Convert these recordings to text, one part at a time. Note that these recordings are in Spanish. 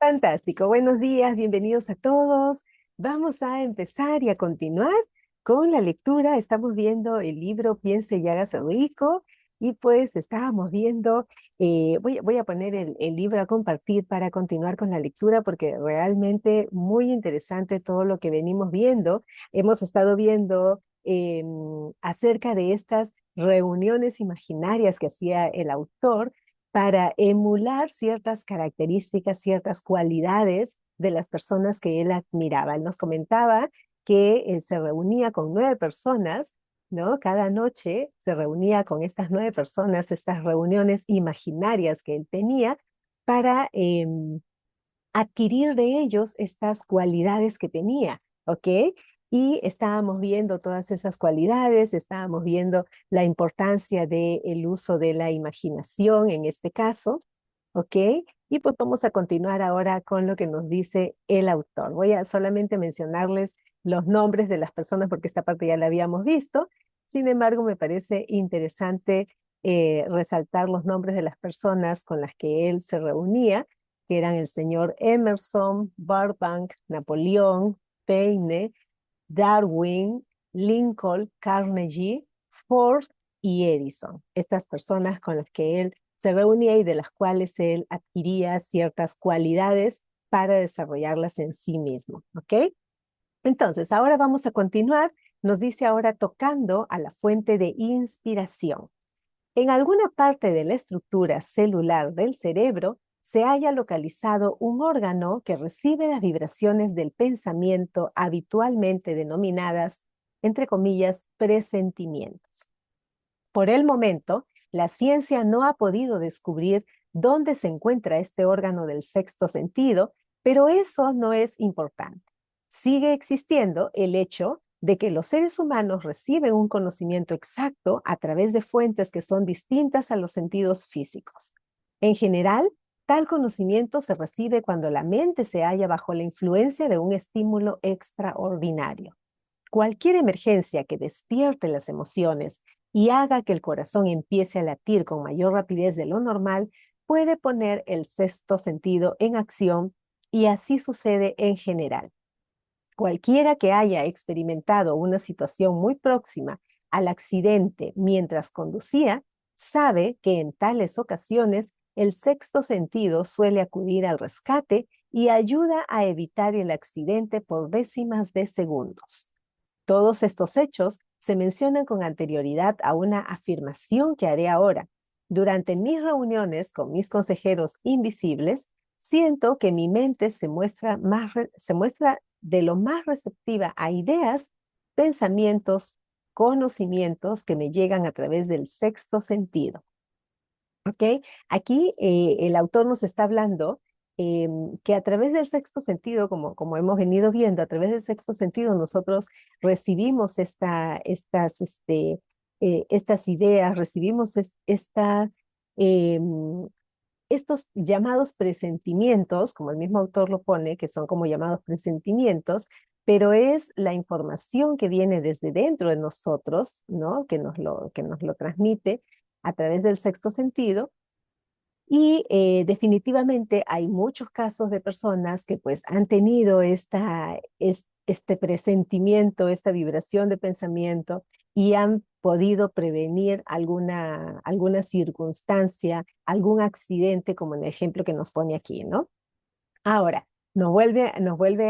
Fantástico, buenos días, bienvenidos a todos. Vamos a empezar y a continuar con la lectura. Estamos viendo el libro Piense y hágase rico y pues estábamos viendo, voy a poner el libro a compartir para continuar con la lectura porque realmente muy interesante todo lo que venimos viendo. Hemos estado viendo acerca de estas reuniones imaginarias que hacía el autor para emular ciertas características, ciertas cualidades de las personas que él admiraba. Él nos comentaba que él se reunía con 9 personas, ¿no? Cada noche se reunía con estas 9 personas, estas reuniones imaginarias que él tenía para adquirir de ellos estas cualidades que tenía, ¿ok? Y estábamos viendo todas esas cualidades, estábamos viendo la importancia del uso de la imaginación en este caso, ¿ok? Y pues vamos a continuar ahora con lo que nos dice el autor. Voy a solamente mencionarles los nombres de las personas porque esta parte ya la habíamos visto. Sin embargo, me parece interesante resaltar los nombres de las personas con las que él se reunía, que eran el señor Emerson, Burbank, Napoleón, Paine, Darwin, Lincoln, Carnegie, Ford y Edison. Estas personas con las que él se reunía y de las cuales él adquiría ciertas cualidades para desarrollarlas en sí mismo, ¿ok? Entonces, ahora vamos a continuar. Nos dice ahora tocando a la fuente de inspiración. En alguna parte de la estructura celular del cerebro se haya localizado un órgano que recibe las vibraciones del pensamiento habitualmente denominadas, entre comillas, presentimientos. Por el momento, la ciencia no ha podido descubrir dónde se encuentra este órgano del sexto sentido, pero eso no es importante. Sigue existiendo el hecho de que los seres humanos reciben un conocimiento exacto a través de fuentes que son distintas a los sentidos físicos. En general, tal conocimiento se recibe cuando la mente se halla bajo la influencia de un estímulo extraordinario. Cualquier emergencia que despierte las emociones y haga que el corazón empiece a latir con mayor rapidez de lo normal puede poner el sexto sentido en acción, y así sucede en general. Cualquiera que haya experimentado una situación muy próxima al accidente mientras conducía, sabe que en tales ocasiones el sexto sentido suele acudir al rescate y ayuda a evitar el accidente por décimas de segundos. Todos estos hechos se mencionan con anterioridad a una afirmación que haré ahora. Durante mis reuniones con mis consejeros invisibles, siento que mi mente se muestra de lo más receptiva a ideas, pensamientos, conocimientos que me llegan a través del sexto sentido. ¿Ok? Aquí el autor nos está hablando que a través del sexto sentido, como hemos venido viendo, a través del sexto sentido nosotros recibimos estas ideas, recibimos estos llamados presentimientos, como el mismo autor lo pone, que son como llamados presentimientos, pero es la información que viene desde dentro de nosotros, ¿no? Que nos lo transmite a través del sexto sentido. Y definitivamente hay muchos casos de personas que pues han tenido este presentimiento, esta vibración de pensamiento y han podido prevenir alguna circunstancia, algún accidente, como en el ejemplo que nos pone aquí, ¿no? Ahora, nos vuelve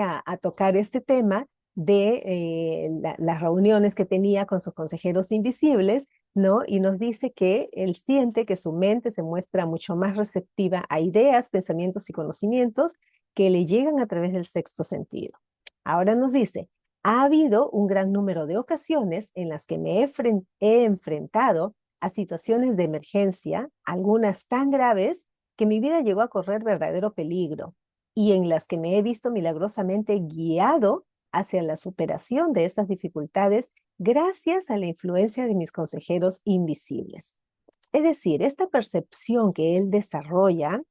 a tocar este tema de las reuniones que tenía con sus consejeros invisibles, ¿no? Y nos dice que él siente que su mente se muestra mucho más receptiva a ideas, pensamientos y conocimientos que le llegan a través del sexto sentido. Ahora nos dice, ha habido un gran número de ocasiones en las que he enfrentado a situaciones de emergencia, algunas tan graves que mi vida llegó a correr verdadero peligro y en las que me he visto milagrosamente guiado hacia la superación de estas dificultades gracias a la influencia de mis consejeros invisibles. Es decir, esta percepción que él desarrolla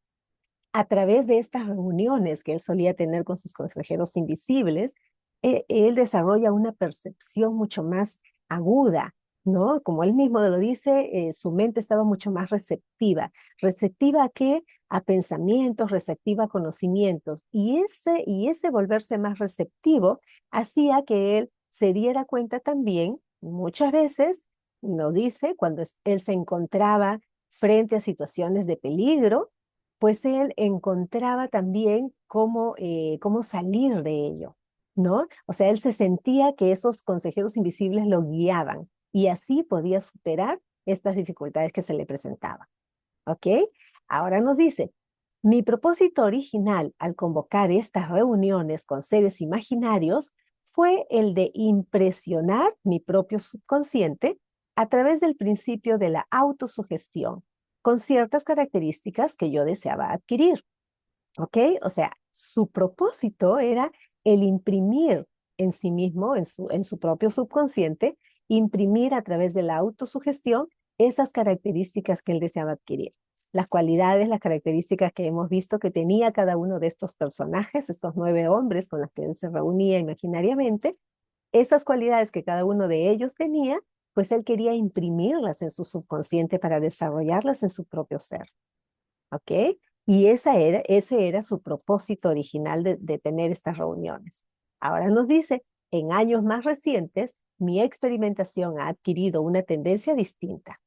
a través de estas reuniones que él solía tener con sus consejeros invisibles, él desarrolla una percepción mucho más aguda, ¿no? Como él mismo lo dice, su mente estaba mucho más receptiva. ¿Receptiva a qué? A pensamientos, receptiva a conocimientos. Y ese volverse más receptivo hacía que él se diera cuenta también, muchas veces, lo dice, cuando él se encontraba frente a situaciones de peligro, pues él encontraba también cómo salir de ello, ¿no? O sea, él se sentía que esos consejeros invisibles lo guiaban y así podía superar estas dificultades que se le presentaban. ¿Ok? Ahora nos dice, mi propósito original al convocar estas reuniones con seres imaginarios fue el de impresionar mi propio subconsciente a través del principio de la autosugestión, con ciertas características que yo deseaba adquirir. ¿Ok? O sea, su propósito era el imprimir en sí mismo, en su propio subconsciente, imprimir a través de la autosugestión esas características que él deseaba adquirir. Las cualidades, las características que hemos visto que tenía cada uno de estos personajes, estos 9 hombres con los que él se reunía imaginariamente, esas cualidades que cada uno de ellos tenía, pues él quería imprimirlas en su subconsciente para desarrollarlas en su propio ser. ¿Ok? Y ese era su propósito original de tener estas reuniones. Ahora nos dice, en años más recientes, mi experimentación ha adquirido una tendencia distinta.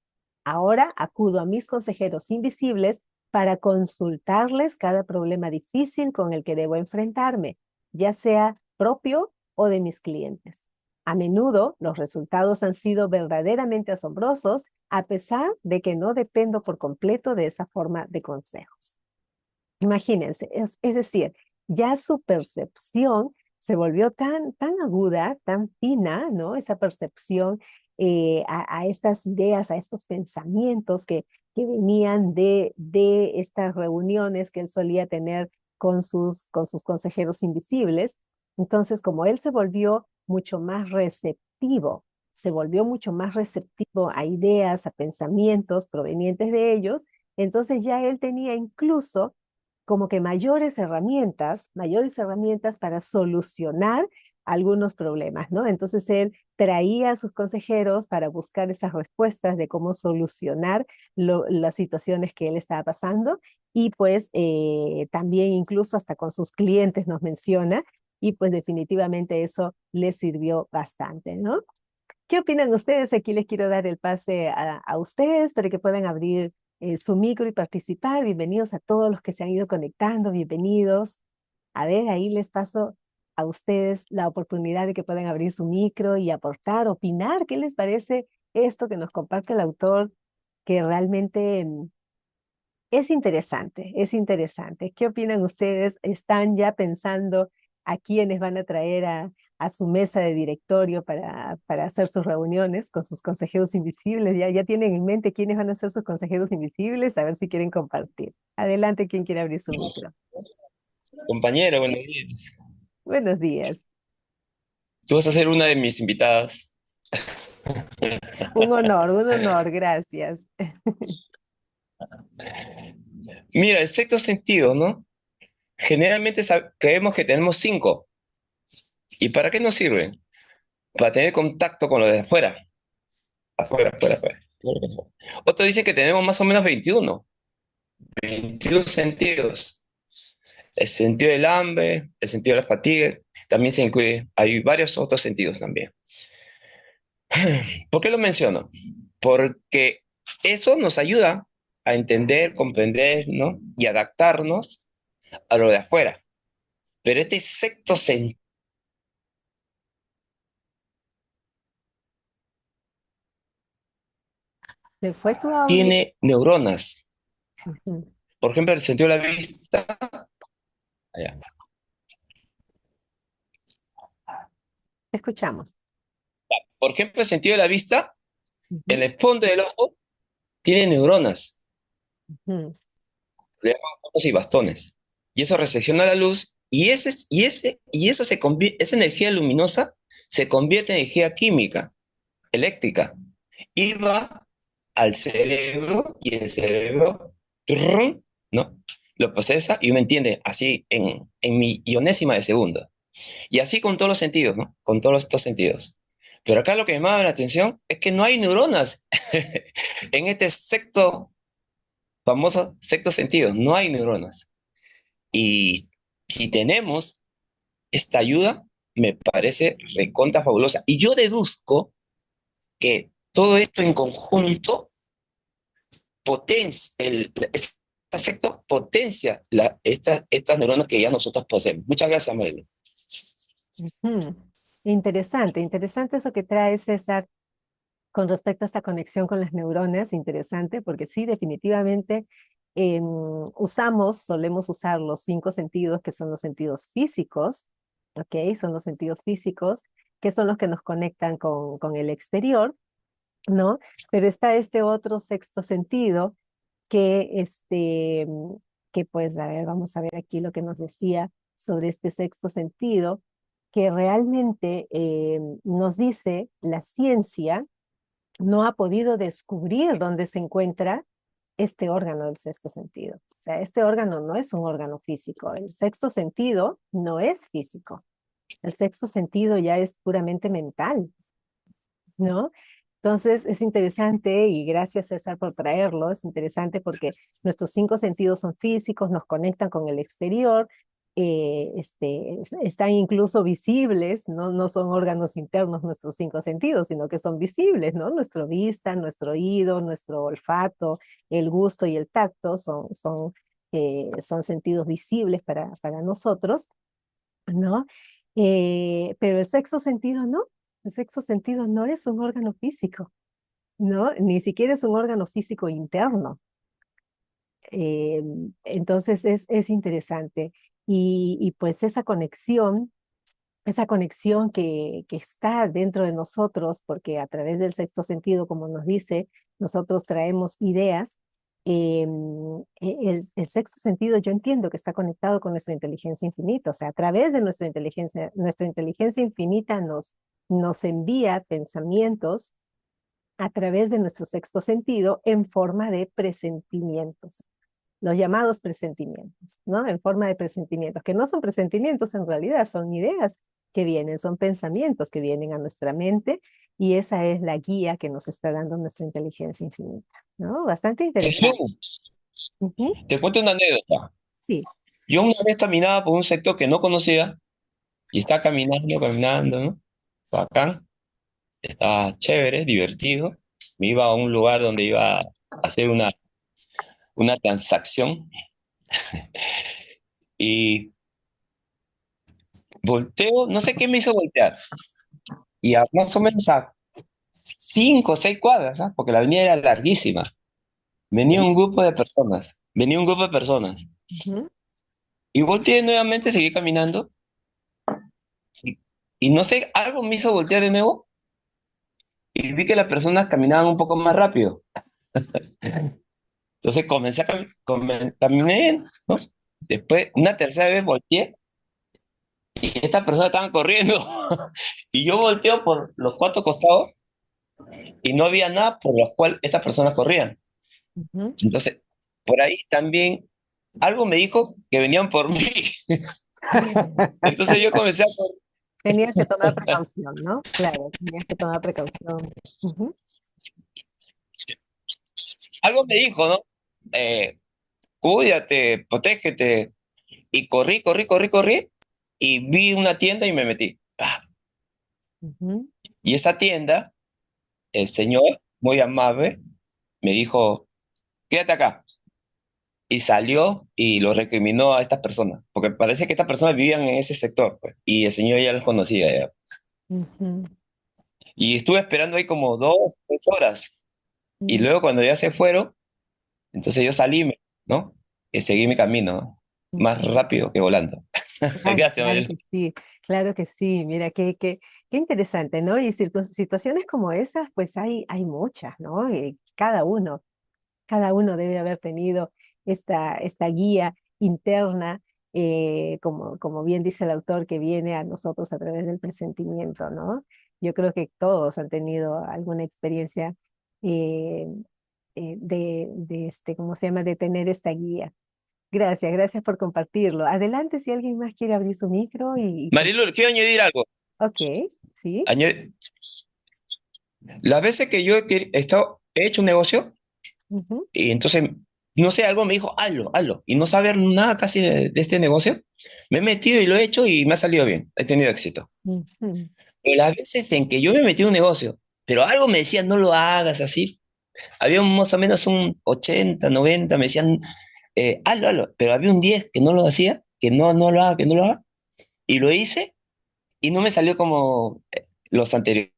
Ahora acudo a mis consejeros invisibles para consultarles cada problema difícil con el que debo enfrentarme, ya sea propio o de mis clientes. A menudo los resultados han sido verdaderamente asombrosos, a pesar de que no dependo por completo de esa forma de consejos. Imagínense, es decir, ya su percepción se volvió tan aguda, tan fina, ¿no? Esa percepción a estas ideas, a estos pensamientos que venían de estas reuniones que él solía tener con sus consejeros invisibles. Entonces, como él se volvió mucho más receptivo, se volvió mucho más receptivo a ideas, a pensamientos provenientes de ellos, entonces ya él tenía incluso como que mayores herramientas para solucionar algunos problemas, ¿no? Entonces él traía a sus consejeros para buscar esas respuestas de cómo solucionar las situaciones que él estaba pasando y pues también incluso hasta con sus clientes nos menciona y pues definitivamente eso les sirvió bastante, ¿no? ¿Qué opinan ustedes? Aquí les quiero dar el pase a ustedes para que puedan abrir su micro y participar. Bienvenidos a todos los que se han ido conectando, bienvenidos. A ver, ahí les paso a ustedes la oportunidad de que puedan abrir su micro y aportar, opinar. ¿Qué les parece esto que nos comparte el autor? Que realmente es interesante, es interesante. ¿Qué opinan ustedes? ¿Están ya pensando a quiénes van a traer a su mesa de directorio para hacer sus reuniones con sus consejeros invisibles? ¿Ya tienen en mente quiénes van a ser sus consejeros invisibles? A ver si quieren compartir. Adelante, ¿quién quiere abrir su micro? Compañero, buenos días. Buenos días. Tú vas a ser una de mis invitadas. Un honor, gracias. Mira, el sexto sentido, ¿no? Generalmente creemos que tenemos cinco. ¿Y para qué nos sirven? Para tener contacto con lo de afuera. Afuera, afuera, afuera. Otros dicen que tenemos más o menos 21 sentidos. El sentido del hambre, el sentido de la fatiga, también se incluye. Hay varios otros sentidos también. ¿Por qué lo menciono? Porque eso nos ayuda a entender, comprender, ¿no? Y adaptarnos a lo de afuera. Pero este sexto sentido ¿Se fue tu audio? tiene neuronas. Ujú. Por ejemplo, el sentido de la vista. Allá. Te escuchamos. Por ejemplo, el sentido de la vista, en Ujú, el fondo del ojo, tiene neuronas, ujú. le llaman ojos y bastones. Y eso recepciona la luz y eso esa energía luminosa se convierte en energía química, eléctrica, y va al cerebro y el cerebro, ¡trrrrum!, ¿no? Lo procesa y uno entiende así en millonésima de segundo. Y así con todos los sentidos, ¿no? Con todos estos sentidos. Pero acá lo que me llama la atención es que no hay neuronas en este sexto, famoso sexto sentido, no hay neuronas. Y si tenemos esta ayuda, me parece recontra fabulosa. Y yo deduzco que todo esto en conjunto potencia, este sexto potencia estas neuronas que ya nosotros poseemos. Muchas gracias, María. Ujú. Interesante, interesante eso que trae César con respecto a esta conexión con las neuronas, interesante, porque sí, definitivamente solemos usar los cinco sentidos, que son los sentidos físicos, ¿ok? Son los sentidos físicos, que son los que nos conectan con el exterior, ¿no? Pero está este otro sexto sentido que pues, a ver, vamos a ver aquí lo que nos decía sobre este sexto sentido, que realmente nos dice la ciencia no ha podido descubrir dónde se encuentra este órgano del sexto sentido. O sea, este órgano no es un órgano físico, el sexto sentido no es físico, el sexto sentido ya es puramente mental, ¿no? Entonces es interesante y gracias César por traerlo, es interesante porque nuestros cinco sentidos son físicos, nos conectan con el exterior, están incluso visibles, ¿no? No son órganos internos nuestros cinco sentidos, sino que son visibles, ¿no? Nuestra vista, nuestro oído, nuestro olfato, el gusto y el tacto son sentidos visibles para nosotros, ¿no? Pero el sexto sentido no. El sexto sentido no es un órgano físico, ¿no? Ni siquiera es un órgano físico interno. Eh, entonces es interesante. Y pues esa conexión que está dentro de nosotros, porque a través del sexto sentido, como nos dice, nosotros traemos ideas. El sexto sentido yo entiendo que está conectado con nuestra inteligencia infinita, o sea, a través de nuestra inteligencia infinita nos envía pensamientos a través de nuestro sexto sentido en forma de presentimientos, los llamados presentimientos, ¿no? En forma de presentimientos, que no son presentimientos en realidad, son ideas que vienen, son pensamientos que vienen a nuestra mente y esa es la guía que nos está dando nuestra inteligencia infinita, ¿no? Bastante interesante. Jesús, Ujú. te cuento una anécdota. Sí. Yo una vez caminaba por un sector que no conocía y estaba caminando, caminando, ¿no? Bacán, estaba chévere, divertido. Me iba a un lugar donde iba a hacer una transacción y volteo, no sé qué me hizo voltear. Y a más o menos a 5 o 6 cuadras, ¿ah? Porque la avenida era larguísima. Venía un grupo de personas. Ujú, Y volteé nuevamente, seguí caminando y, y no sé, algo me hizo voltear de nuevo y vi que las personas caminaban un poco más rápido. Entonces comencé a caminé, ¿no? Después, una tercera vez volteé y estas personas estaban corriendo. Y yo volteo por los 4 costados y no había nada por lo cual estas personas corrían. ujú. Entonces, por ahí también algo me dijo que venían por mí. Entonces yo comencé a correr. Tenías que tomar precaución, ¿no? Claro, tenías que tomar precaución. Ujú, Algo me dijo, ¿no? Eh, Cuídate, protégete. Y corrí, corrí, corrí, corrí. Y vi una tienda y me metí. ¡Pah! ujú. Y esa tienda, el señor, muy amable, me dijo, quédate acá. Y salió y lo recriminó a estas personas, porque parece que estas personas vivían en ese sector, pues, y el señor ya los conocía. Ya. Ujú, Y estuve esperando ahí como 2, 3 horas. Y ujú, luego cuando ya se fueron, entonces yo salí, ¿no? Y seguí mi camino, ¿no? Más ujú. rápido que volando. Claro, Gracias, claro María. que sí, claro que sí. Mira, qué interesante, ¿no? Y situaciones como esas, pues hay muchas, ¿no? Cada uno debe haber tenido esta guía interna, como bien dice el autor, que viene a nosotros a través del presentimiento, ¿no? Yo creo que todos han tenido alguna experiencia eh, ¿cómo se llama?, de tener esta guía. Gracias, gracias por compartirlo. Adelante si alguien más quiere abrir su micro y Marilu, quiero añadir algo. ok, sí. Añade- Las veces que yo he hecho un negocio, Ujú, y entonces, no sé, algo me dijo, hazlo, hazlo, y no saber nada casi de este negocio, me he metido y lo he hecho y me ha salido bien, he tenido éxito. ujú. Pero las veces en que yo me metí en un negocio, pero algo me decía, no lo hagas así, había más o menos un 80 90 me decían, hazlo, hazlo, pero había un 10 que no lo hacía, que no lo haga, que no lo haga, y lo hice y no me salió como los anteriores.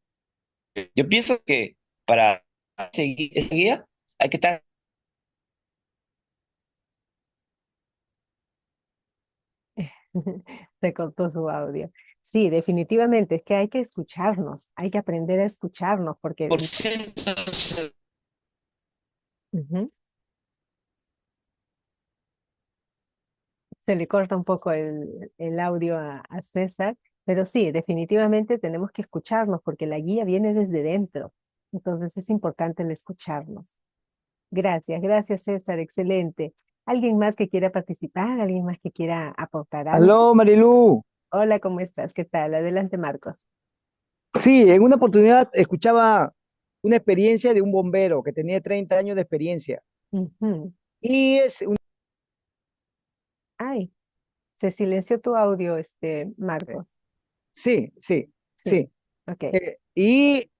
Yo pienso que para seguir esa guía hay que estar. Se cortó su audio. Sí, definitivamente, es que hay que escucharnos, hay que aprender a escucharnos porque Por ciento. ujú, se le corta un poco el audio a César, pero sí, definitivamente tenemos que escucharnos porque la guía viene desde dentro. Entonces es importante el escucharnos. Gracias, gracias César, excelente. ¿Alguien más que quiera participar? ¿Alguien más que quiera aportar algo? Aló, Marilú. Hola, ¿cómo estás? ¿Qué tal? Adelante, Marcos. Sí, en una oportunidad escuchaba una experiencia de un bombero que tenía 30 años de experiencia. Ujú. Y es un... Ay, se silenció tu audio, Marcos. Sí, sí, Sí, sí. ok.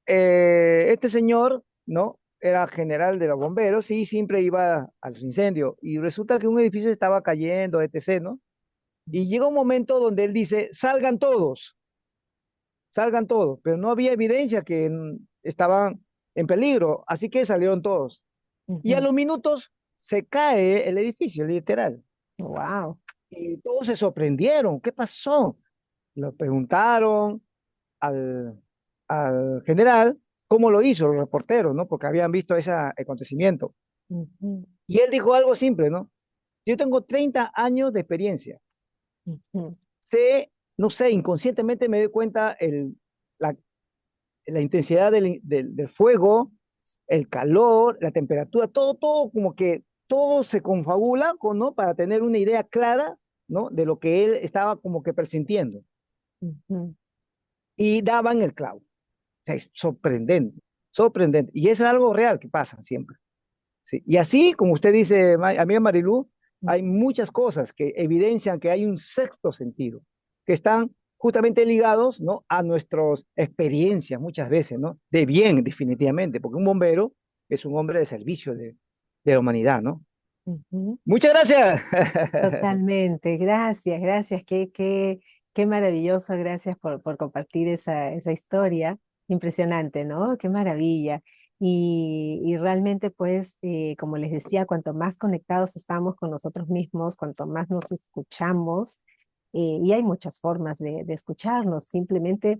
Este señor, ¿no? Era general de los bomberos y siempre iba a los incendios. Y resulta que un edificio estaba cayendo, etc., ¿no? Y llega un momento donde él dice, salgan todos, pero no había evidencia que estaban en peligro, así que salieron todos. Y a los minutos se cae el edificio, literal. Wow. Y todos se sorprendieron. ¿Qué pasó? Lo preguntaron al, al general cómo lo hizo, los reporteros, ¿no? Porque habían visto ese acontecimiento. Y él dijo algo simple, ¿no? Yo tengo 30 años de experiencia. Sé, no sé, inconscientemente me doy cuenta la, la intensidad del fuego, el calor, la temperatura, todo como que todo se confabula, ¿no? Para tener una idea clara, ¿no? De lo que él estaba como que presintiendo. Y daban el clavo. O sea, es sorprendente, sorprendente. Y es algo real que pasa siempre. ¿Sí? Y así, como usted dice, amiga Marilú, hay muchas cosas que evidencian que hay un sexto sentido, que están justamente ligados, ¿no? A nuestras experiencias muchas veces, ¿no? De bien, definitivamente, porque un bombero es un hombre de servicio de la humanidad, ¿no? Muchas gracias. Totalmente, gracias, gracias, qué maravilloso, gracias por compartir esa historia, impresionante, ¿no? Qué maravilla. Y realmente, pues, como les decía, cuanto más conectados estamos con nosotros mismos, cuanto más nos escuchamos, y hay muchas formas de escucharnos, simplemente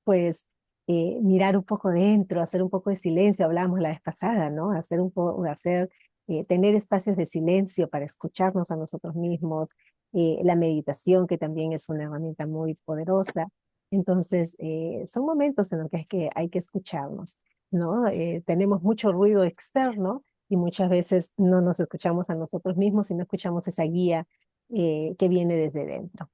pues mirar un poco dentro, hacer un poco de silencio, hablábamos la vez pasada, ¿no? Hacer un poco, tener espacios de silencio para escucharnos a nosotros mismos, la meditación, que también es una herramienta muy poderosa. Entonces, son momentos en los que hay que escucharnos, ¿no? Tenemos mucho ruido externo y muchas veces no nos escuchamos a nosotros mismos y no escuchamos esa guía que viene desde dentro.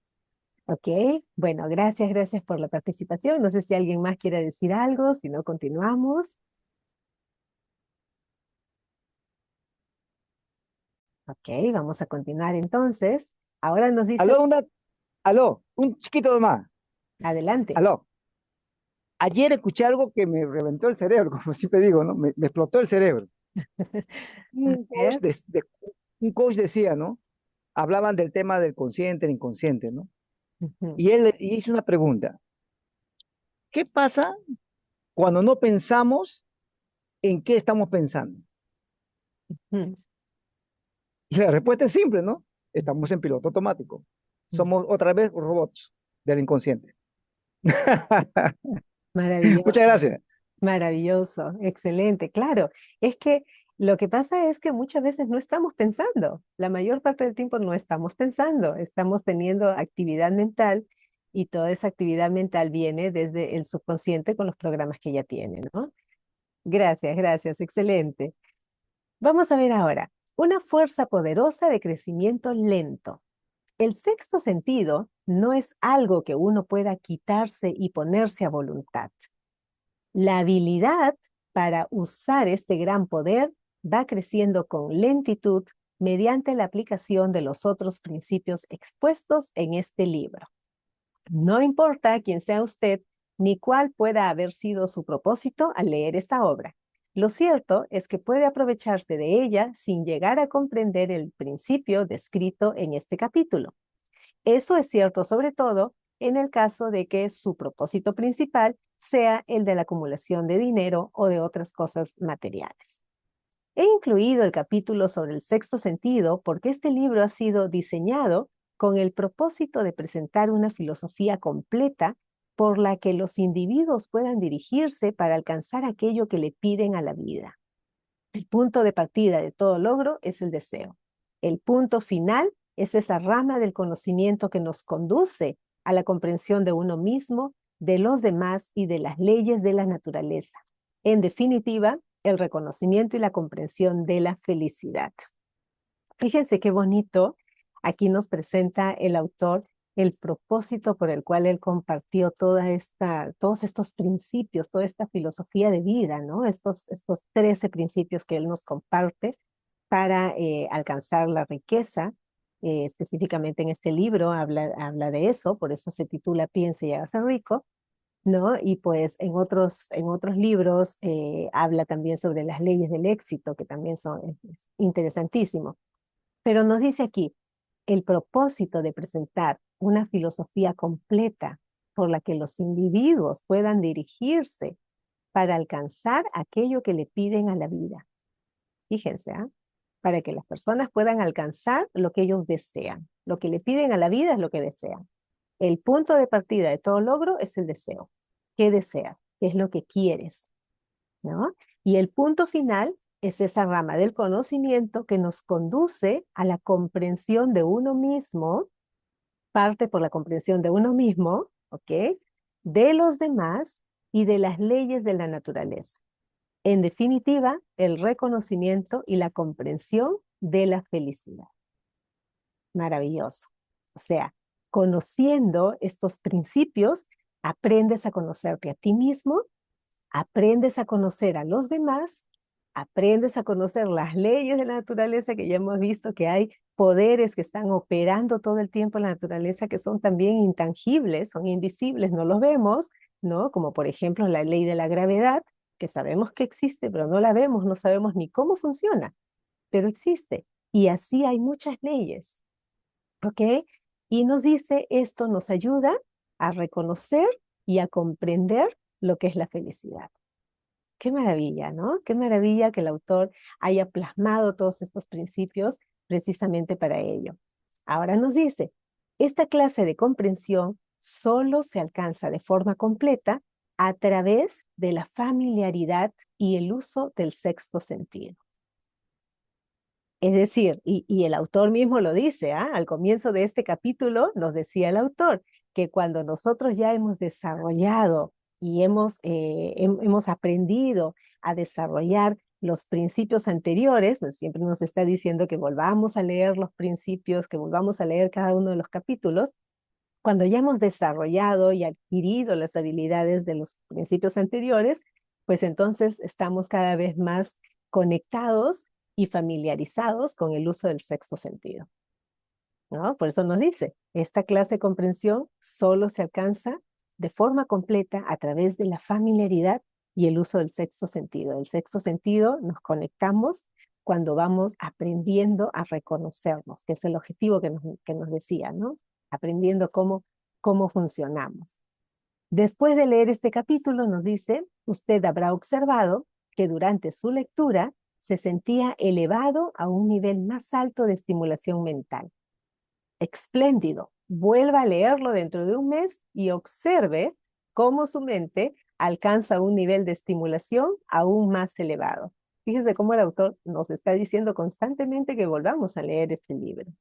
Ok, bueno, gracias, gracias por la participación. No sé si alguien más quiere decir algo, si no continuamos. Ok, vamos a continuar entonces. Ahora nos dice, Aló, aló, un chiquito más. adelante. Aló. Ayer escuché algo que me reventó el cerebro, como siempre digo, ¿no? Me explotó el cerebro. A Un coach, ver, un coach decía, ¿no? Hablaban del tema del consciente, el inconsciente, ¿no? ujú, Y él hizo una pregunta. ¿Qué pasa cuando no pensamos en qué estamos pensando? ujú, Y la respuesta es simple, ¿no? Estamos en piloto automático. ujú. Somos otra vez robots del inconsciente. Muchas Maravilloso, gracias. maravilloso, excelente. Claro, es que lo que pasa es que muchas veces no estamos pensando. La mayor parte del tiempo no estamos pensando, estamos teniendo actividad mental y toda esa actividad mental viene desde el subconsciente con los programas que ya tiene, ¿no? Gracias, gracias, excelente. Vamos a ver ahora, una fuerza poderosa de crecimiento lento. El sexto sentido no es algo que uno pueda quitarse y ponerse a voluntad. La habilidad para usar este gran poder va creciendo con lentitud mediante la aplicación de los otros principios expuestos en este libro. No importa quién sea usted ni cuál pueda haber sido su propósito al leer esta obra. Lo cierto es que puede aprovecharse de ella sin llegar a comprender el principio descrito en este capítulo. Eso es cierto sobre todo en el caso de que su propósito principal sea el de la acumulación de dinero o de otras cosas materiales. He incluido el capítulo sobre el sexto sentido porque este libro ha sido diseñado con el propósito de presentar una filosofía completa por la que los individuos puedan dirigirse para alcanzar aquello que le piden a la vida. El punto de partida de todo logro es el deseo. El punto final es esa rama del conocimiento que nos conduce a la comprensión de uno mismo, de los demás y de las leyes de la naturaleza. En definitiva, el reconocimiento y la comprensión de la felicidad. Fíjense qué bonito. Aquí nos presenta el autor el propósito por el cual él compartió todos estos principios, toda esta filosofía de vida, ¿no? Estos 13 principios que él nos comparte para alcanzar la riqueza. Específicamente en este libro habla de eso, por eso se titula Piense y hágase rico, ¿no? Y pues en otros libros habla también sobre las leyes del éxito, que también son interesantísimos. Pero nos dice aquí, el propósito de presentar una filosofía completa por la que los individuos puedan dirigirse para alcanzar aquello que le piden a la vida. Fíjense, ¿ah? Para que las personas puedan alcanzar lo que ellos desean. Lo que le piden a la vida es lo que desean. El punto de partida de todo logro es el deseo. ¿Qué deseas? ¿Qué es lo que quieres? ¿No? Y el punto final es esa rama del conocimiento que nos conduce a la comprensión de uno mismo, parte por la comprensión de uno mismo, ¿ok? De los demás y de las leyes de la naturaleza. En definitiva, el reconocimiento y la comprensión de la felicidad. Maravilloso. O sea, conociendo estos principios, aprendes a conocerte a ti mismo, aprendes a conocer a los demás, aprendes a conocer las leyes de la naturaleza, que ya hemos visto que hay poderes que están operando todo el tiempo en la naturaleza que son también intangibles, son invisibles, no los vemos, ¿no? Como por ejemplo la ley de la gravedad, que sabemos que existe, pero no la vemos, no sabemos ni cómo funciona, pero existe. Y así hay muchas leyes, ¿ok? Y nos dice, esto nos ayuda a reconocer y a comprender lo que es la felicidad. Qué maravilla, ¿no? Qué maravilla que el autor haya plasmado todos estos principios precisamente para ello. Ahora nos dice, esta clase de comprensión solo se alcanza de forma completa a través de la familiaridad y el uso del sexto sentido. Es decir, y el autor mismo lo dice, ¿ah? Al comienzo de este capítulo nos decía el autor que cuando nosotros ya hemos desarrollado y hemos aprendido a desarrollar los principios anteriores, pues siempre nos está diciendo que volvamos a leer los principios, que volvamos a leer cada uno de los capítulos. Cuando ya hemos desarrollado y adquirido las habilidades de los principios anteriores, pues entonces estamos cada vez más conectados y familiarizados con el uso del sexto sentido, ¿no? Por eso nos dice, esta clase de comprensión solo se alcanza de forma completa a través de la familiaridad y el uso del sexto sentido. El sexto sentido nos conectamos cuando vamos aprendiendo a reconocernos, que es el objetivo que nos decía, ¿no? Aprendiendo cómo funcionamos. Después de leer este capítulo nos dice, usted habrá observado que durante su lectura se sentía elevado a un nivel más alto de estimulación mental. Espléndido. Vuelva a leerlo dentro de un mes y observe cómo su mente alcanza un nivel de estimulación aún más elevado. Fíjese cómo el autor nos está diciendo constantemente que volvamos a leer este libro.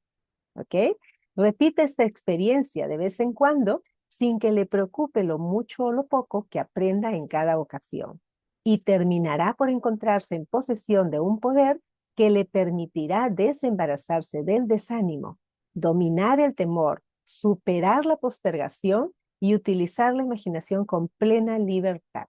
¿Ok? Repite esta experiencia de vez en cuando sin que le preocupe lo mucho o lo poco que aprenda en cada ocasión. Y terminará por encontrarse en posesión de un poder que le permitirá desembarazarse del desánimo, dominar el temor, superar la postergación y utilizar la imaginación con plena libertad.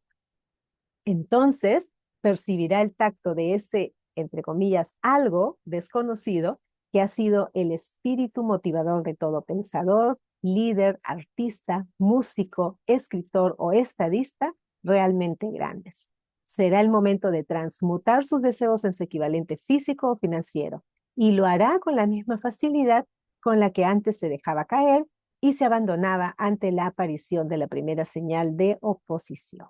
Entonces percibirá el tacto de ese, entre comillas, algo desconocido que ha sido el espíritu motivador de todo pensador, líder, artista, músico, escritor o estadista realmente grandes. Será el momento de transmutar sus deseos en su equivalente físico o financiero, y lo hará con la misma facilidad con la que antes se dejaba caer y se abandonaba ante la aparición de la primera señal de oposición.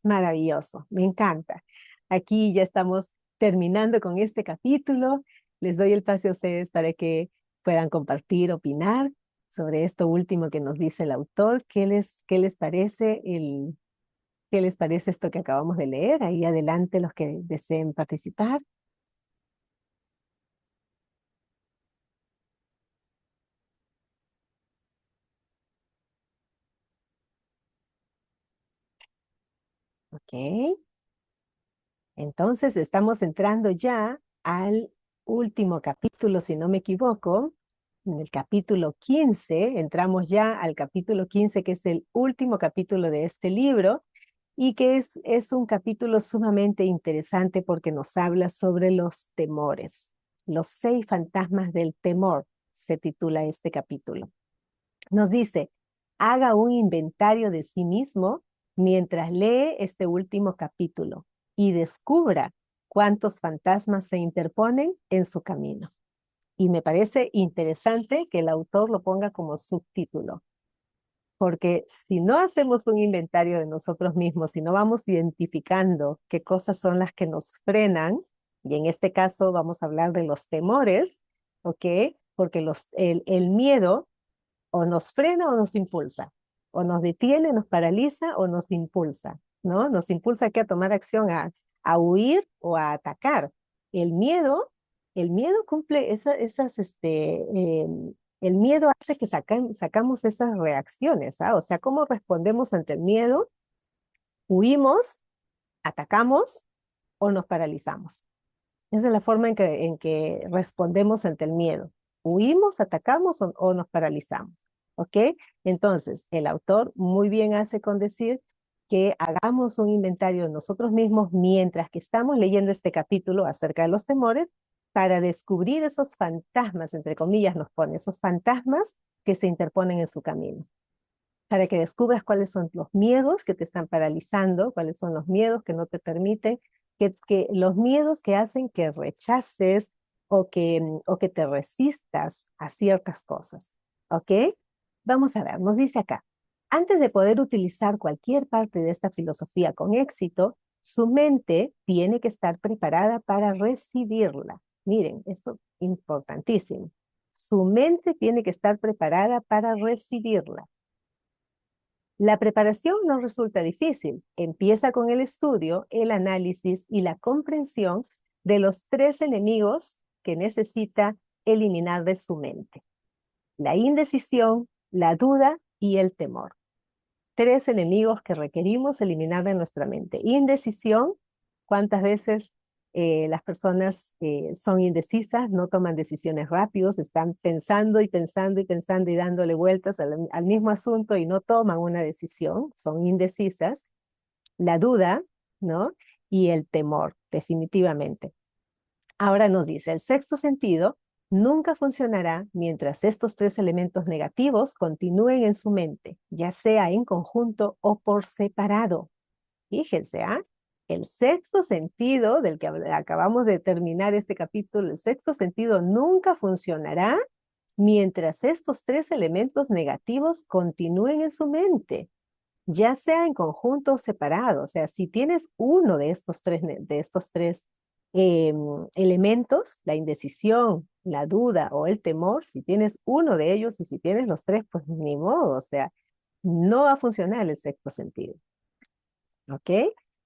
Maravilloso, me encanta. Aquí ya estamos terminando con este capítulo. Les doy el pase a ustedes para que puedan compartir, opinar sobre esto último que nos dice el autor. Qué les parece qué les parece esto que acabamos de leer? Ahí adelante los que deseen participar. Ok. Entonces estamos entrando ya al último capítulo, si no me equivoco. En el capítulo 15, entramos ya al capítulo 15, que es el último capítulo de este libro, y que es un capítulo sumamente interesante porque nos habla sobre los temores. Los 6 fantasmas del temor, se titula este capítulo. Nos dice, haga un inventario de sí mismo mientras lee este último capítulo y descubra cuántos fantasmas se interponen en su camino. Y me parece interesante que el autor lo ponga como subtítulo, porque si no hacemos un inventario de nosotros mismos, si no vamos identificando qué cosas son las que nos frenan, y en este caso vamos a hablar de los temores, ¿ok? Porque el miedo o nos frena o nos impulsa, o nos detiene, nos paraliza o nos impulsa, ¿no? Nos impulsa aquí a tomar acción, a huir o a atacar. El miedo, el miedo cumple el miedo hace que sacamos esas reacciones, ¿ah? O sea, ¿cómo respondemos ante el miedo? Huimos, atacamos o nos paralizamos. Esa es la forma en que respondemos ante el miedo. Huimos, atacamos o nos paralizamos. ¿Ok? Entonces, el autor muy bien hace con decir que hagamos un inventario de nosotros mismos mientras que estamos leyendo este capítulo acerca de los temores para descubrir esos fantasmas, entre comillas nos pone, esos fantasmas que se interponen en su camino. Para que descubras cuáles son los miedos que te están paralizando, cuáles son los miedos que no te permiten, que los miedos que hacen que rechaces o que te resistas a ciertas cosas. ¿Ok? Vamos a ver, nos dice acá, antes de poder utilizar cualquier parte de esta filosofía con éxito, su mente tiene que estar preparada para recibirla. Miren, esto es importantísimo. Su mente tiene que estar preparada para recibirla. La preparación no resulta difícil. Empieza con el estudio, el análisis y la comprensión de los 3 enemigos que necesita eliminar de su mente: la indecisión, la duda y el temor. 3 enemigos que requerimos eliminar de nuestra mente. Indecisión, ¿cuántas veces las personas son indecisas, no toman decisiones rápidos, están pensando y pensando y pensando y dándole vueltas al mismo asunto y no toman una decisión, son indecisas? La duda, ¿no? Y el temor, definitivamente. Ahora nos dice, el sexto sentido nunca funcionará mientras estos 3 elementos negativos continúen en su mente, ya sea en conjunto o por separado. Fíjense, ¿ah? El sexto sentido del que acabamos de terminar este capítulo, el sexto sentido nunca funcionará mientras estos 3 elementos negativos continúen en su mente, ya sea en conjunto o separado. O sea, si tienes uno de estos tres elementos, la indecisión, la duda o el temor, si tienes uno de ellos y si tienes los 3, pues ni modo, o sea, no va a funcionar el sexto sentido. ¿Ok?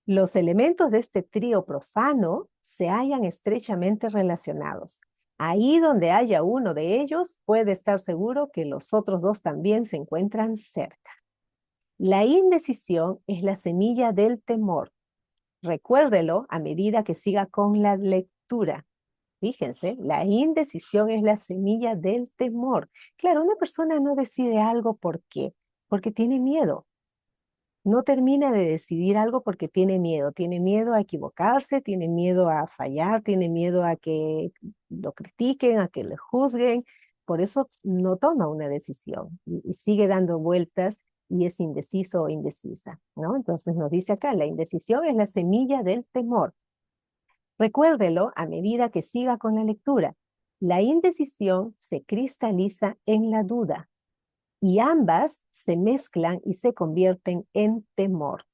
Los elementos de este trío profano se hallan estrechamente relacionados. Ahí donde haya uno de ellos, puede estar seguro que los otros 2 también se encuentran cerca. La indecisión es la semilla del temor. Recuérdelo a medida que siga con la lectura. Fíjense, la indecisión es la semilla del temor. Claro, una persona no decide algo ¿por qué? Porque tiene miedo. No termina de decidir algo porque tiene miedo a equivocarse, tiene miedo a fallar, tiene miedo a que lo critiquen, a que le juzguen, por eso no toma una decisión y sigue dando vueltas y es indeciso o indecisa, ¿no? Entonces nos dice acá, la indecisión es la semilla del temor. Recuérdelo a medida que siga con la lectura. La indecisión se cristaliza en la duda y ambas se mezclan y se convierten en temor.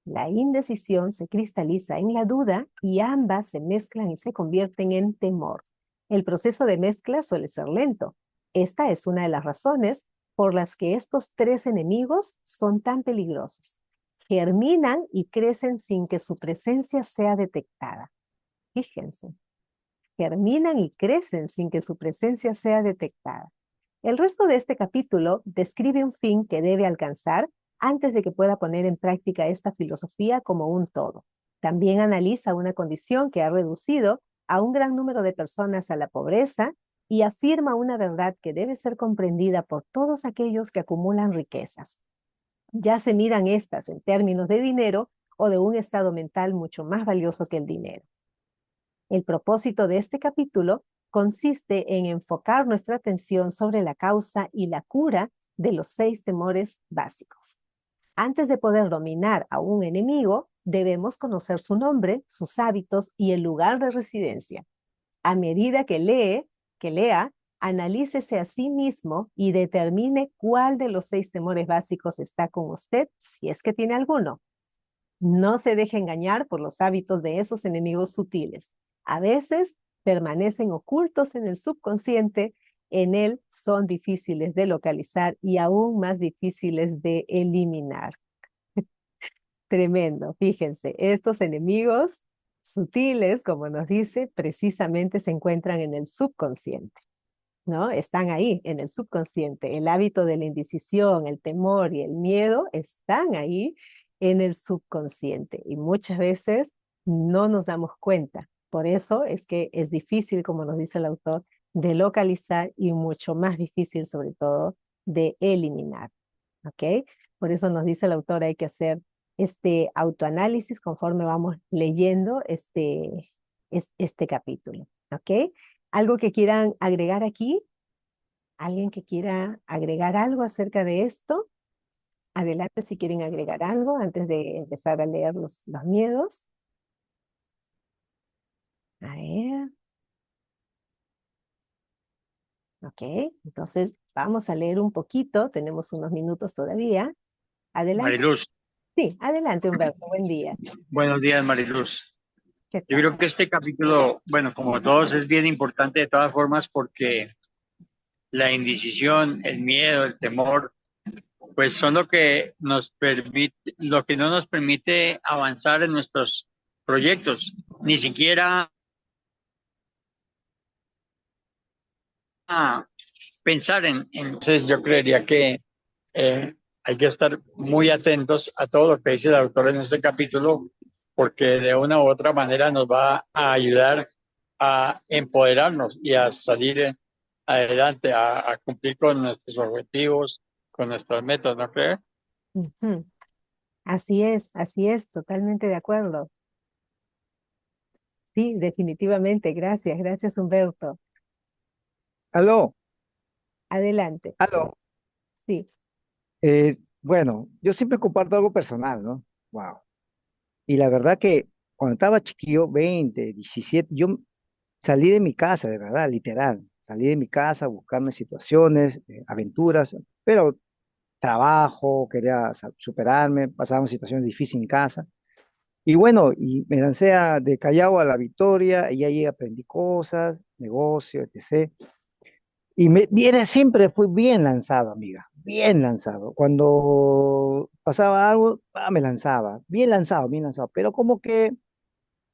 La indecisión se cristaliza en la duda y ambas se mezclan y se convierten en temor. El proceso de mezcla suele ser lento. Esta es una de las razones por las que estos tres enemigos son tan peligrosos. Germinan y crecen sin que su presencia sea detectada. Fíjense, germinan y crecen sin que su presencia sea detectada. El resto de este capítulo describe un fin que debe alcanzar antes de que pueda poner en práctica esta filosofía como un todo. También analiza una condición que ha reducido a un gran número de personas a la pobreza y afirma una verdad que debe ser comprendida por todos aquellos que acumulan riquezas. Ya se miran estas en términos de dinero o de un estado mental mucho más valioso que el dinero. El propósito de este capítulo consiste en enfocar nuestra atención sobre la causa y la cura de los 6 temores básicos. Antes de poder dominar a un enemigo, debemos conocer su nombre, sus hábitos y el lugar de residencia. A medida que lea, analícese a sí mismo y determine cuál de los 6 temores básicos está con usted, si es que tiene alguno. No se deje engañar por los hábitos de esos enemigos sutiles. A veces permanecen ocultos en el subconsciente, en él son difíciles de localizar y aún más difíciles de eliminar. Tremendo, fíjense, estos enemigos sutiles, como nos dice, precisamente se encuentran en el subconsciente, ¿no? Están ahí, en el subconsciente. El hábito de la indecisión, el temor y el miedo están ahí en el subconsciente y muchas veces no nos damos cuenta. Por eso es que es difícil, como nos dice el autor, de localizar y mucho más difícil, sobre todo, de eliminar, ¿ok? Por eso nos dice el autor, hay que hacer este autoanálisis conforme vamos leyendo este capítulo, ¿ok? ¿Algo que quieran agregar aquí? ¿Alguien que quiera agregar algo acerca de esto? Adelante si quieren agregar algo antes de empezar a leer los miedos. A ver, ok. Entonces vamos a leer un poquito. Tenemos unos minutos todavía. Adelante. Mariluz, Sí, adelante Humberto. Buen día. buenos días, Mariluz. ¿Qué Yo tal? creo que este capítulo, bueno, como todos, es bien importante de todas formas porque la indecisión, el miedo, el temor, pues son lo que nos permite, lo que no nos permite avanzar en nuestros proyectos, ni siquiera pensar Entonces yo creería que hay que estar muy atentos a todo lo que dice el autor en este capítulo, porque de una u otra manera nos va a ayudar a empoderarnos y a salir adelante, a cumplir con nuestros objetivos, con nuestras metas, ¿no crees? Ujú. Así es, totalmente de acuerdo. Sí, definitivamente. Gracias, gracias Humberto. Aló, Adelante. aló. Sí. Bueno, yo siempre comparto algo personal, ¿no? Wow. Y la verdad que cuando estaba chiquillo, 20, 17, yo salí de mi casa, de verdad, literal. Salí de mi casa a buscarme situaciones, aventuras, pero trabajo, quería superarme, pasaba situaciones difíciles en casa. Y bueno, y me lancé de Callao a La Victoria y ahí aprendí cosas, negocio, etc. Y siempre fui bien lanzado, amiga, bien lanzado. Cuando pasaba algo, me lanzaba, bien lanzado, pero como que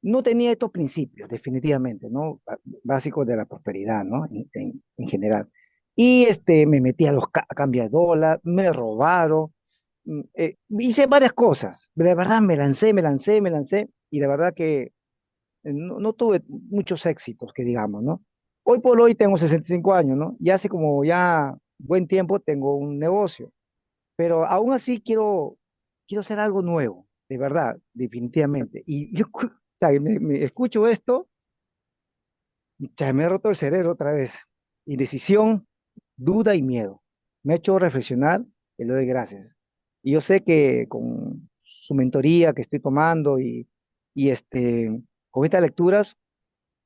no tenía estos principios, definitivamente, ¿no? Básicos de la prosperidad, ¿no? En general. Y me metí a los cambios de dólar, me robaron, hice varias cosas. De verdad, me lancé, y de verdad que no tuve muchos éxitos, que digamos, ¿no? Hoy por hoy tengo 65 años, ¿no? Y hace como ya buen tiempo tengo un negocio, pero aún así quiero hacer algo nuevo, de verdad, definitivamente. Y yo, o sea, me escucho esto, ya me he roto el cerebro otra vez. Indecisión, duda y miedo. Me ha hecho reflexionar y le doy gracias. Y yo sé que con su mentoría que estoy tomando con estas lecturas,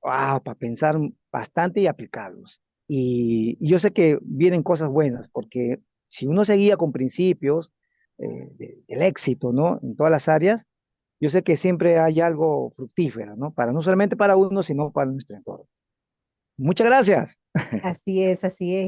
wow, para pensar bastante y aplicarlos. Y yo sé que vienen cosas buenas, porque si uno se guía con principios del éxito, ¿no? En todas las áreas, yo sé que siempre hay algo fructífero, ¿no? Para no solamente para uno, sino para nuestro entorno. Muchas gracias. Así es,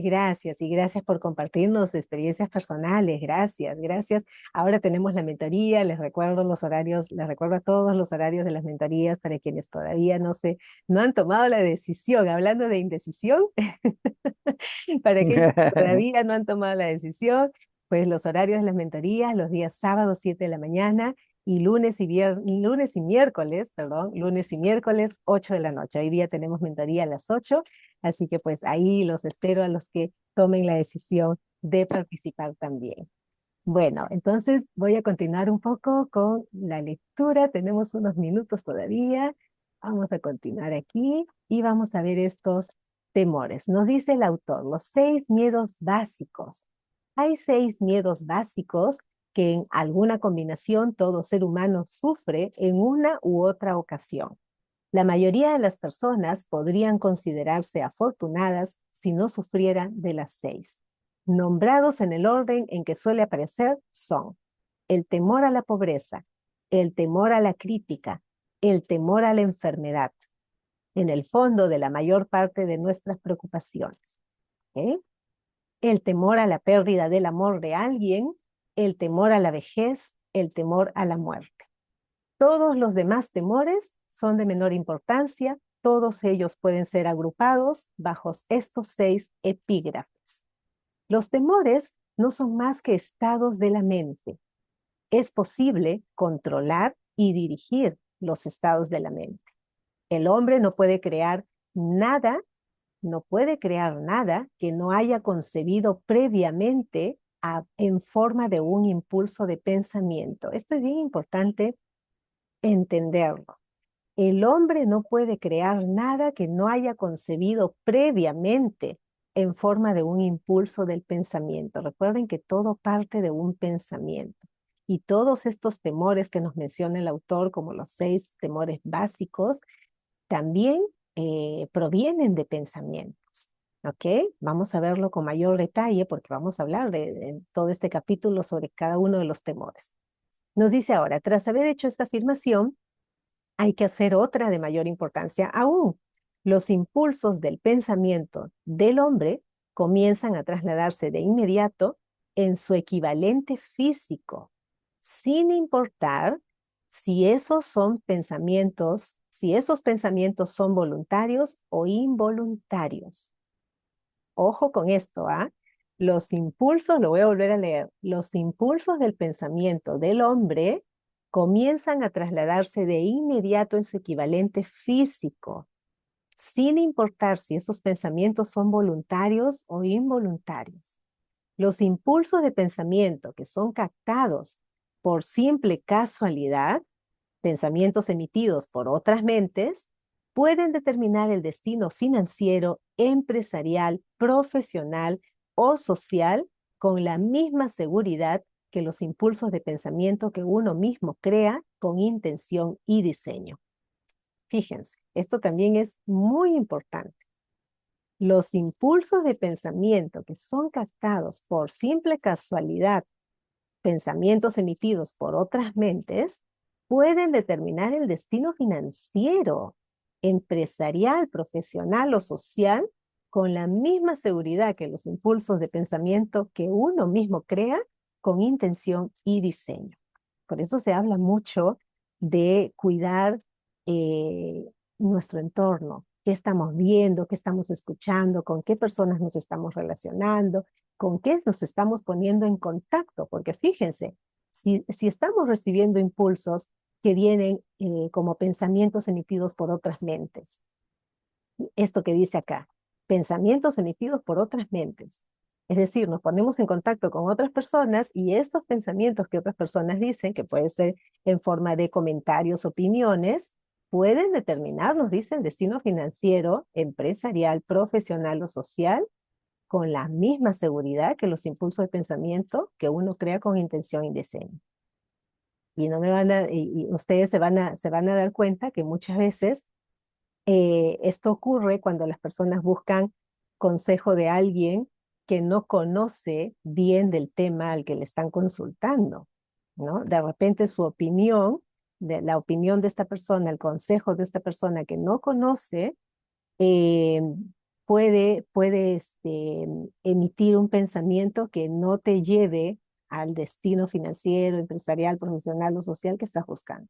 gracias. Y gracias por compartirnos experiencias personales, gracias, gracias. Ahora tenemos la mentoría, les recuerdo los horarios, les recuerdo a todos los horarios de las mentorías para quienes todavía no han tomado la decisión, hablando de indecisión, para quienes todavía no han tomado la decisión, pues los horarios de las mentorías, los días sábados 7 de la mañana y lunes y miércoles, perdón, lunes y miércoles 8 de la noche. Hoy día tenemos mentoría a las 8, así que pues ahí los espero a los que tomen la decisión de participar también. Bueno, entonces voy a continuar un poco con la lectura. Tenemos unos minutos todavía. Vamos a continuar aquí y vamos a ver estos temores. Nos dice el autor, los 6 miedos básicos. Hay 6 miedos básicos que en alguna combinación todo ser humano sufre en una u otra ocasión. La mayoría de las personas podrían considerarse afortunadas si no sufrieran de las 6. Nombrados en el orden en que suele aparecer son el temor a la pobreza, el temor a la crítica, el temor a la enfermedad, en el fondo de la mayor parte de nuestras preocupaciones. ¿Ok? El temor a la pérdida del amor de alguien, el temor a la vejez, el temor a la muerte. Todos los demás temores son de menor importancia, todos ellos pueden ser agrupados bajo estos 6 epígrafes. Los temores no son más que estados de la mente. Es posible controlar y dirigir los estados de la mente. El hombre no puede crear nada, no puede crear nada que no haya concebido previamente en forma de un impulso de pensamiento. Esto es bien importante entenderlo. El hombre no puede crear nada que no haya concebido previamente en forma de un impulso del pensamiento. Recuerden que todo parte de un pensamiento. Y todos estos temores que nos menciona el autor, como los 6 temores básicos, también provienen de pensamientos. ¿Ok? Vamos a verlo con mayor detalle porque vamos a hablar en todo este capítulo sobre cada uno de los temores. Nos dice ahora, tras haber hecho esta afirmación, hay que hacer otra de mayor importancia aún. Los impulsos del pensamiento del hombre comienzan a trasladarse de inmediato en su equivalente físico, sin importar si esos pensamientos son voluntarios o involuntarios. Ojo con esto, ¿ah? Los impulsos, lo voy a volver a leer, los impulsos del pensamiento del hombre comienzan a trasladarse de inmediato en su equivalente físico, sin importar si esos pensamientos son voluntarios o involuntarios. Los impulsos de pensamiento que son captados por simple casualidad, pensamientos emitidos por otras mentes, pueden determinar el destino financiero, empresarial, profesional o social con la misma seguridad que los impulsos de pensamiento que uno mismo crea con intención y diseño. Fíjense, esto también es muy importante. Los impulsos de pensamiento que son captados por simple casualidad, pensamientos emitidos por otras mentes, pueden determinar el destino financiero, empresarial, profesional o social con la misma seguridad que los impulsos de pensamiento que uno mismo crea con intención y diseño. Por eso se habla mucho de cuidar nuestro entorno, qué estamos viendo, qué estamos escuchando, con qué personas nos estamos relacionando, con qué nos estamos poniendo en contacto, porque fíjense, si estamos recibiendo impulsos que vienen como pensamientos emitidos por otras mentes, esto que dice acá, pensamientos emitidos por otras mentes, Es decir, nos ponemos en contacto con otras personas y estos pensamientos que otras personas dicen, que puede ser en forma de comentarios, opiniones, pueden determinar, nos dicen, destino financiero, empresarial, profesional o social, con la misma seguridad que los impulsos de pensamiento que uno crea con intención y diseño. Y, no me van a, y ustedes se van a dar cuenta que muchas veces esto ocurre cuando las personas buscan consejo de alguien que no conoce bien del tema al que le están consultando, ¿no? De repente su opinión, de la opinión de esta persona, el consejo de esta persona que no conoce, eh, puede emitir un pensamiento que no te lleve al destino financiero, empresarial, profesional o social que estás buscando,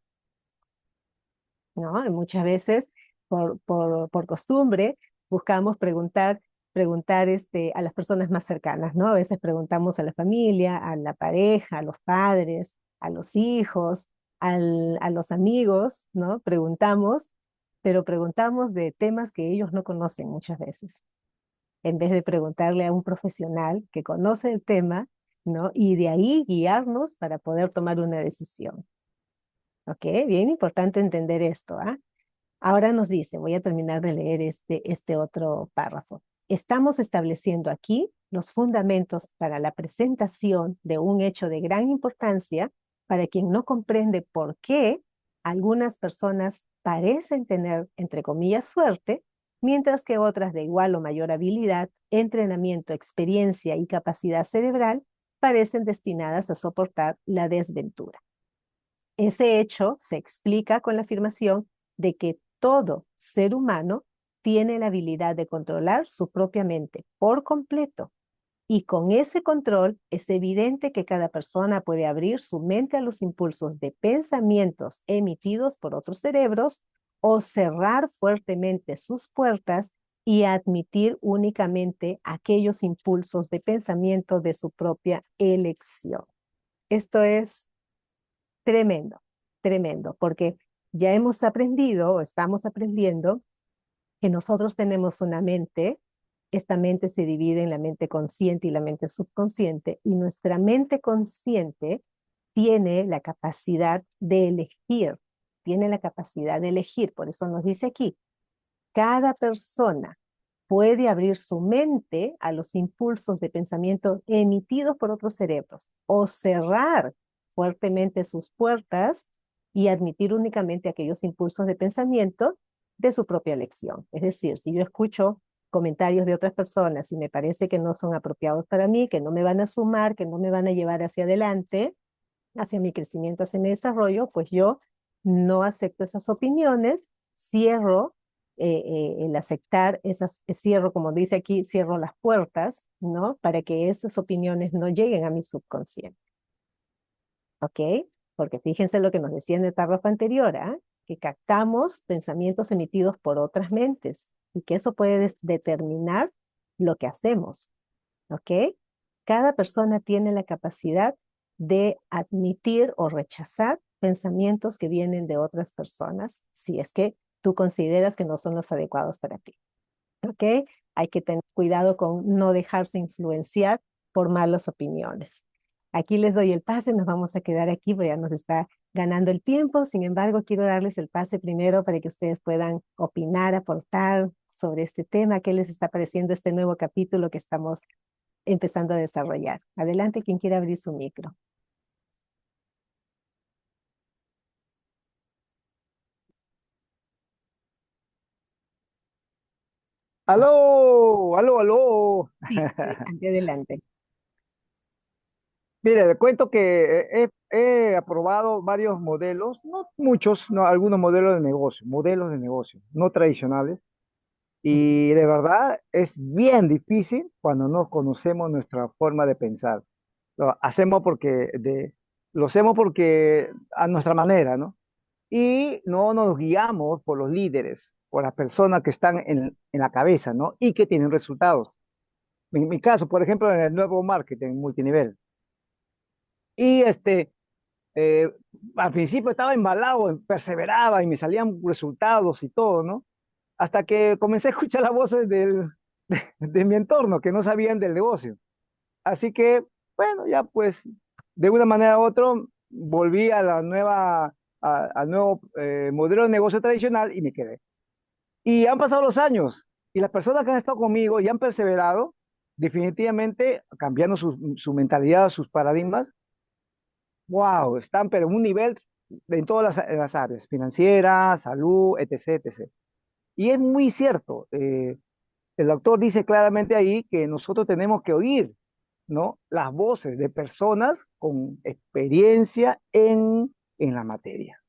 ¿no? Y muchas veces, por costumbre, buscamos preguntar a las personas más cercanas, ¿no? A veces preguntamos a la familia, a la pareja, a los padres, a los hijos, a los amigos, ¿no? Preguntamos, pero preguntamos de temas que ellos no conocen muchas veces, en vez de preguntarle a un profesional que conoce el tema, ¿no? Y de ahí guiarnos para poder tomar una decisión. ¿Ok? Bien importante entender esto, ¿ah? Ahora nos dice, voy a terminar de leer este otro párrafo. Estamos estableciendo aquí los fundamentos para la presentación de un hecho de gran importancia para quien no comprende por qué algunas personas parecen tener, entre comillas, suerte, mientras que otras de igual o mayor habilidad, entrenamiento, experiencia y capacidad cerebral parecen destinadas a soportar la desventura. Ese hecho se explica con la afirmación de que todo ser humano tiene la habilidad de controlar su propia mente por completo. Y con ese control es evidente que cada persona puede abrir su mente a los impulsos de pensamientos emitidos por otros cerebros o cerrar fuertemente sus puertas y admitir únicamente aquellos impulsos de pensamiento de su propia elección. Esto es tremendo, tremendo, porque ya hemos aprendido o estamos aprendiendo que nosotros tenemos una mente. Esta mente se divide en la mente consciente y la mente subconsciente, y nuestra mente consciente tiene la capacidad de elegir, tiene la capacidad de elegir. Por eso nos dice aquí, cada persona puede abrir su mente a los impulsos de pensamiento emitidos por otros cerebros o cerrar fuertemente sus puertas y admitir únicamente aquellos impulsos de pensamiento de su propia elección. Es decir, si yo escucho comentarios de otras personas y me parece que no son apropiados para mí, que no me van a sumar, que no me van a llevar hacia adelante, hacia mi crecimiento, hacia mi desarrollo, pues yo no acepto esas opiniones, cierro el aceptar esas, cierro, como dice aquí, cierro las puertas, ¿no? Para que esas opiniones no lleguen a mi subconsciente, ¿ok? Porque fíjense lo que nos decía en el párrafo anterior, ¿ah? Que captamos pensamientos emitidos por otras mentes y que eso puede determinar lo que hacemos, ¿ok? Cada persona tiene la capacidad de admitir o rechazar pensamientos que vienen de otras personas, si es que tú consideras que no son los adecuados para ti, ¿ok? Hay que tener cuidado con no dejarse influenciar por malas opiniones. Aquí les doy el pase, nos vamos a quedar aquí porque ya nos está ganando el tiempo. Sin embargo, quiero darles el pase primero para que ustedes puedan opinar, aportar sobre este tema, qué les está pareciendo este nuevo capítulo que estamos empezando a desarrollar. Adelante, quien quiera abrir su micro. Aló, aló, aló. Sí, adelante, adelante. Mire, le cuento que he aprobado varios modelos, no muchos, no, algunos modelos de negocio, no tradicionales. Y de verdad es bien difícil cuando no conocemos nuestra forma de pensar. Lo hacemos lo hacemos porque a nuestra manera, ¿no? Y no nos guiamos por los líderes, por las personas que están en la cabeza, ¿no? Y que tienen resultados. En mi caso, por ejemplo, en el nuevo marketing multinivel. Y eh, al principio estaba embalado, perseveraba y me salían resultados y todo, ¿no? Hasta que comencé a escuchar las voces de mi entorno que no sabían del negocio. Así que, bueno, ya pues, de una manera u otra, volví a la nueva, al nuevo modelo de negocio tradicional y me quedé. Y han pasado los años y las personas que han estado conmigo y han perseverado, definitivamente cambiando su mentalidad, sus paradigmas, wow, están pero en un nivel en todas las áreas, financiera, salud, etc., etc. Y es muy cierto, el autor dice claramente ahí que nosotros tenemos que oír, ¿no? Las voces de personas con experiencia en la materia,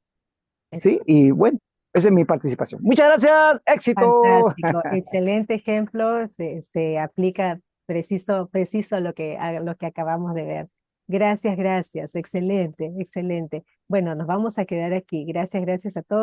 ¿sí? Y bueno, esa es mi participación. Muchas gracias, éxito. Fantástico, excelente ejemplo, se aplica preciso a lo que acabamos de ver. Gracias, gracias, excelente, excelente. Bueno, nos vamos a quedar aquí. Gracias, gracias a todos.